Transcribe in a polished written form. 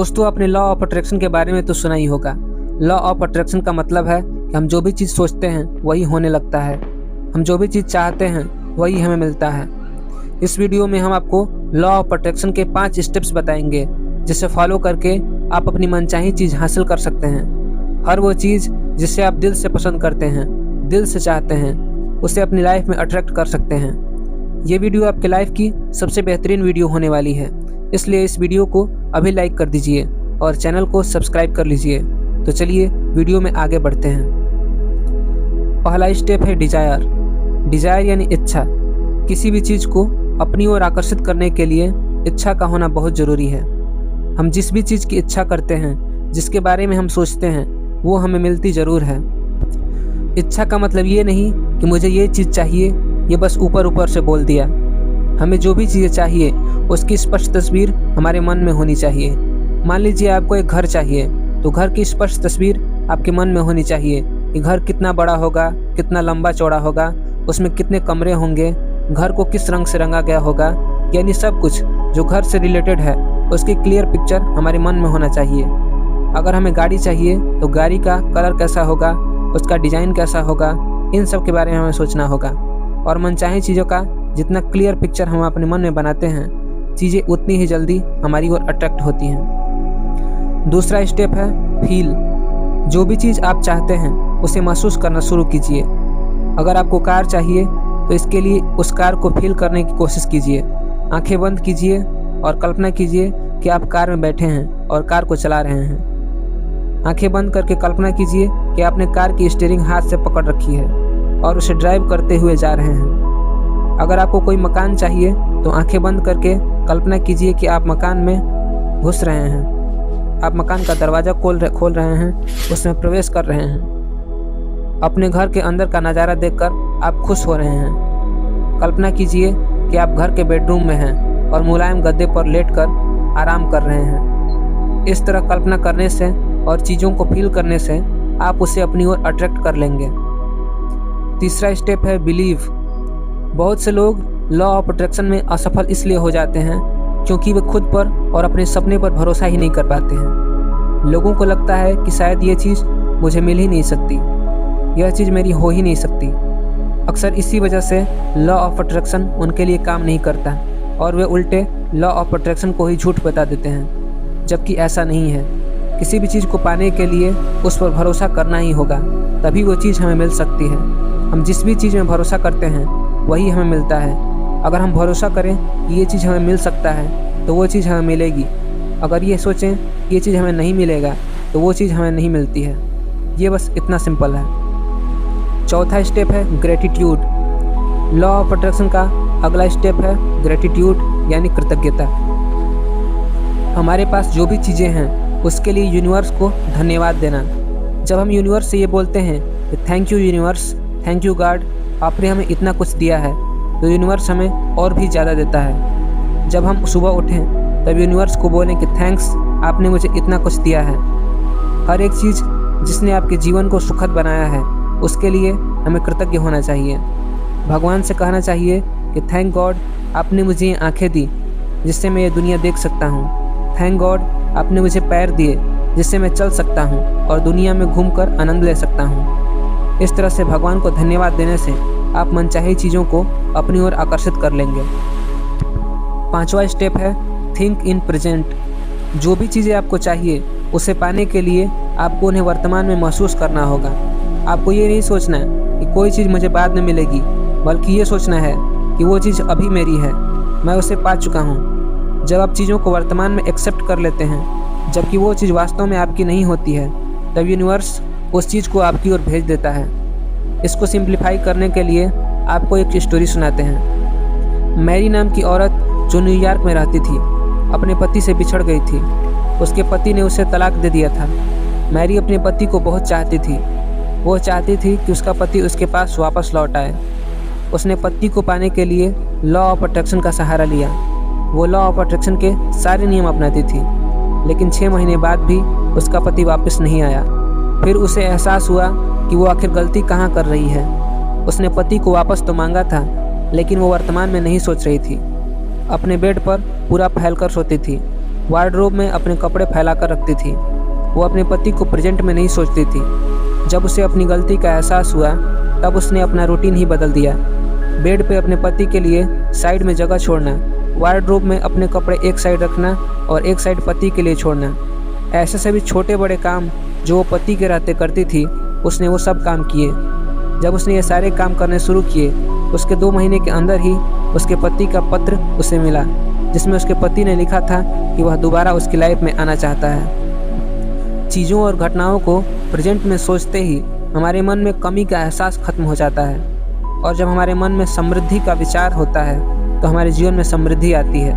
दोस्तों, आपने law of attraction के बारे में तो सुना ही होगा। लॉ ऑफ अट्रैक्शन का मतलब है कि हम जो भी चीज़ सोचते हैं वही होने लगता है। हम जो भी चीज़ चाहते हैं वही हमें मिलता है। इस वीडियो में हम आपको लॉ ऑफ अट्रैक्शन के 5 स्टेप्स बताएंगे, जिसे फॉलो करके आप अपनी मनचाही चीज़ हासिल कर सकते हैं। हर वो चीज़ जिसे आप दिल से पसंद करते हैं, दिल से चाहते हैं, उसे अपनी लाइफ में अट्रैक्ट कर सकते हैं। ये वीडियो आपके लाइफ की सबसे बेहतरीन वीडियो होने वाली है, इसलिए इस वीडियो को अभी लाइक कर दीजिए और चैनल को सब्सक्राइब कर लीजिए। तो चलिए वीडियो में आगे बढ़ते हैं। पहला स्टेप है डिजायर। डिजायर यानी इच्छा। किसी भी चीज़ को अपनी ओर आकर्षित करने के लिए इच्छा का होना बहुत ज़रूरी है। हम जिस भी चीज़ की इच्छा करते हैं, जिसके बारे में हम सोचते हैं, वो हमें मिलती ज़रूर है। इच्छा का मतलब ये नहीं कि मुझे ये चीज़ चाहिए, ये बस ऊपर ऊपर से बोल दिया। हमें जो भी चीज़ें चाहिए उसकी स्पष्ट तस्वीर हमारे मन में होनी चाहिए। मान लीजिए आपको एक घर चाहिए, तो घर की स्पष्ट तस्वीर आपके मन में होनी चाहिए कि घर कितना बड़ा होगा, कितना लंबा चौड़ा होगा, उसमें कितने कमरे होंगे, घर को किस रंग से रंगा गया होगा, यानी सब कुछ जो घर से रिलेटेड है उसकी क्लियर पिक्चर हमारे मन में होना चाहिए। अगर हमें गाड़ी चाहिए तो गाड़ी का कलर कैसा होगा, उसका डिज़ाइन कैसा होगा, इन सब के बारे में हमें सोचना होगा। और मनचाही चीज़ों का जितना क्लियर पिक्चर हम अपने मन में बनाते हैं, चीज़ें उतनी ही जल्दी हमारी ओर अट्रैक्ट होती हैं। दूसरा स्टेप है फील। जो भी चीज़ आप चाहते हैं उसे महसूस करना शुरू कीजिए। अगर आपको कार चाहिए तो इसके लिए उस कार को फील करने की कोशिश कीजिए। आंखें बंद कीजिए और कल्पना कीजिए कि आप कार में बैठे हैं और कार को चला रहे हैं। आंखें बंद करके कल्पना कीजिए कि आपने कार की स्टीयरिंग हाथ से पकड़ रखी है और उसे ड्राइव करते हुए जा रहे हैं। अगर आपको कोई मकान चाहिए तो आंखें बंद करके कल्पना कीजिए कि आप मकान में घुस रहे हैं। आप मकान का दरवाज़ा खोल रहे हैं, उसमें प्रवेश कर रहे हैं। अपने घर के अंदर का नज़ारा देखकर आप खुश हो रहे हैं। कल्पना कीजिए कि आप घर के बेडरूम में हैं और मुलायम गद्दे पर लेटकर आराम कर रहे हैं। इस तरह कल्पना करने से और चीज़ों को फील करने से आप उसे अपनी ओर अट्रैक्ट कर लेंगे। तीसरा स्टेप है बिलीव। बहुत से लोग लॉ ऑफ अट्रैक्शन में असफल इसलिए हो जाते हैं क्योंकि वे खुद पर और अपने सपने पर भरोसा ही नहीं कर पाते हैं। लोगों को लगता है कि शायद ये चीज़ मुझे मिल ही नहीं सकती, यह चीज़ मेरी हो ही नहीं सकती। अक्सर इसी वजह से लॉ ऑफ अट्रैक्शन उनके लिए काम नहीं करता और वे उल्टे लॉ ऑफ अट्रैक्शन को ही झूठ बता देते हैं, जबकि ऐसा नहीं है। किसी भी चीज़ को पाने के लिए उस पर भरोसा करना ही होगा, तभी वो चीज़ हमें मिल सकती है। हम जिस भी चीज़ में भरोसा करते हैं वही हमें मिलता है। अगर हम भरोसा करें कि ये चीज़ हमें मिल सकता है तो वो चीज़ हमें मिलेगी। अगर ये सोचें कि ये चीज़ हमें नहीं मिलेगा तो वो चीज़ हमें नहीं मिलती है। ये बस इतना सिंपल है। चौथा स्टेप है ग्रेटिट्यूड। लॉ ऑफ अट्रैक्शन का अगला स्टेप है ग्रेटिट्यूड यानी कृतज्ञता। हमारे पास जो भी चीज़ें हैं उसके लिए यूनिवर्स को धन्यवाद देना। जब हम यूनिवर्स से ये बोलते हैं कि thank you universe, thank you God, आपने हमें इतना कुछ दिया है, तो यूनिवर्स हमें और भी ज़्यादा देता है। जब हम सुबह उठें तब यूनिवर्स को बोलें कि थैंक्स, आपने मुझे इतना कुछ दिया है। हर एक चीज़ जिसने आपके जीवन को सुखद बनाया है उसके लिए हमें कृतज्ञ होना चाहिए। भगवान से कहना चाहिए कि थैंक गॉड, आपने मुझे ये आँखें दी जिससे मैं ये दुनिया देख सकता हूँ। थैंक गॉड, आपने मुझे पैर दिए जिससे मैं चल सकता हूँ और दुनिया में घूमकर आनंद ले सकता हूँ। इस तरह से भगवान को धन्यवाद देने से आप मनचाही चीज़ों को अपनी ओर आकर्षित कर लेंगे। पांचवा स्टेप है थिंक इन प्रेजेंट। जो भी चीज़ें आपको चाहिए उसे पाने के लिए आपको उन्हें वर्तमान में महसूस करना होगा। आपको ये नहीं सोचना है कि कोई चीज़ मुझे बाद में मिलेगी, बल्कि ये सोचना है कि वो चीज़ अभी मेरी है, मैं उसे पा चुका हूँ। जब आप चीज़ों को वर्तमान में एक्सेप्ट कर लेते हैं, जबकि वो चीज़ वास्तव में आपकी नहीं होती है, तब यूनिवर्स उस चीज़ को आपकी ओर भेज देता है। इसको सिंप्लीफाई करने के लिए आपको एक स्टोरी सुनाते हैं। मैरी नाम की औरत जो न्यूयॉर्क में रहती थी, अपने पति से बिछड़ गई थी। उसके पति ने उसे तलाक दे दिया था। मैरी अपने पति को बहुत चाहती थी। वो चाहती थी कि उसका पति उसके पास वापस लौट आए। उसने पति को पाने के लिए लॉ ऑफ अट्रैक्शन का सहारा लिया। वो लॉ ऑफ अट्रैक्शन के सारे नियम अपनाती थी, लेकिन 6 महीने बाद भी उसका पति वापस नहीं आया। फिर उसे एहसास हुआ कि वो आखिर गलती कहाँ कर रही है। उसने पति को वापस तो मांगा था, लेकिन वो वर्तमान में नहीं सोच रही थी। अपने बेड पर पूरा फैलकर सोती थी। वार्डरोब में अपने कपड़े फैलाकर रखती थी। वो अपने पति को प्रेजेंट में नहीं सोचती थी। जब उसे अपनी गलती का एहसास हुआ तब उसने अपना रूटीन ही बदल दिया। बेड पे अपने पति के लिए साइड में जगह छोड़ना, वार्डरोब में अपने कपड़े एक साइड रखना और एक साइड पति के लिए छोड़ना। ऐसे सभी छोटे बड़े काम जो वो पति के रहते करती थी, उसने वो सब काम किए। जब उसने ये सारे काम करने शुरू किए, उसके 2 महीने के अंदर ही उसके पति का पत्र उसे मिला, जिसमें उसके पति ने लिखा था कि वह दोबारा उसकी लाइफ में आना चाहता है। चीज़ों और घटनाओं को प्रेजेंट में सोचते ही हमारे मन में कमी का एहसास खत्म हो जाता है, और जब हमारे मन में समृद्धि का विचार होता है तो हमारे जीवन में समृद्धि आती है।